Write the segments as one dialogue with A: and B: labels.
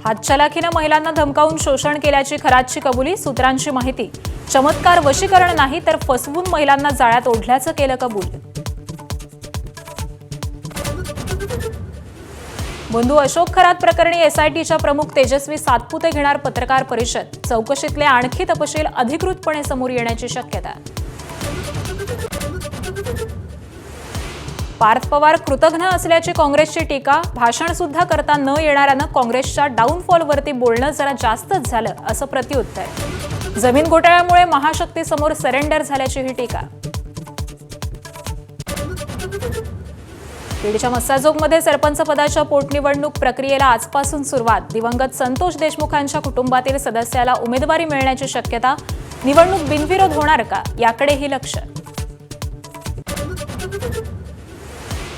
A: हातचलाखीने महिलांना धमकावून शोषण केल्याची खरातची कबुली, सूत्रांची माहिती. चमत्कार वशीकरण नाही तर फसवून महिलांना जाळ्यात ओढल्याचं केलं कबूल. बंधू अशोक खरात प्रकरणी एसआयटीच्या प्रमुख तेजस्वी सातपुते घेणार पत्रकार परिषद. चौकशीतले आणखी तपशील अधिकृतपणे समोर येण्याची शक्यता. पार्थ पवार कृतघ्न असल्याची काँग्रेसची टीका. भाषण सुद्धा करता न येणाऱ्यानं काँग्रेसच्या डाऊनफॉलवरती बोलणं जरा जास्तच झालं असं प्रत्युत्तर. जमीन घोटाळ्यामुळे महाशक्तीसमोर सरेंडर झाल्याची ही टीका. बीडच्या मस्साजोगमध्ये सरपंच पदाच्या पोटनिवडणूक प्रक्रियेला आजपासून सुरुवात. दिवंगत संतोष देशमुखांच्या कुटुंबातील सदस्याला उमेदवारी मिळण्याची शक्यता. निवडणूक बिनविरोध होणार का याकडेही लक्ष.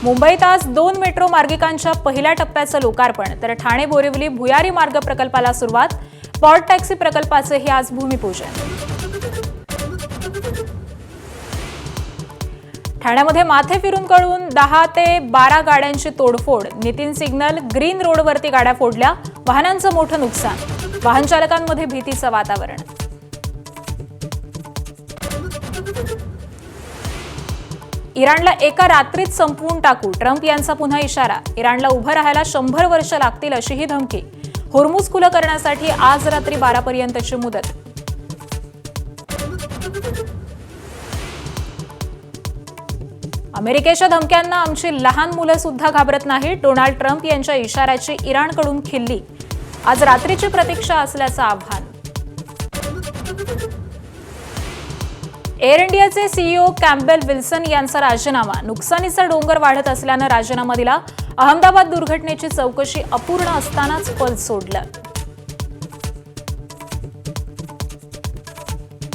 A: मुंबईत आज 2 मेट्रो मार्गिकांच्या पहिल्या टप्प्याचं लोकार्पण, तर ठाणे बोरिवली भुयारी मार्ग प्रकल्पाला सुरुवात. पॉर्ट टॅक्सी प्रकल्पाचेही आज भूमिपूजन. ठाण्यामध्ये माथे फिरून कळून 10 ते 12 गाड्यांची तोडफोड. नितीन सिग्नल ग्रीन रोडवरती गाड्या फोडल्या. वाहनांचं मोठं नुकसान. वाहन चालकांमध्ये भीतीचं वातावरण. इराणला एका रात्रीत संपवून टाकू, ट्रम्प यांचा पुन्हा इशारा. इराणला उभं राहायला 100 वर्ष लागतील अशीही धमकी. होर्मुझ खुलं करण्यासाठी आज रात्री 12 पर्यंतची मुदत. अमेरिकेच्या धमक्यांना आमची लहान मुलं सुद्धा घाबरत नाहीत. डोनाल्ड ट्रम्प यांच्या इशाऱ्याची इराणकडून खिल्ली. आज रात्रीची प्रतीक्षा असल्याचं आव्हान. एअर इंडियाचे सीईओ कॅम्पबेल विल्सन यांचा राजीनामा. नुकसानीचा डोंगर वाढत असल्यानं राजीनामा दिला. अहमदाबाद दुर्घटनेची चौकशी अपूर्ण असतानाच पद सोडलं.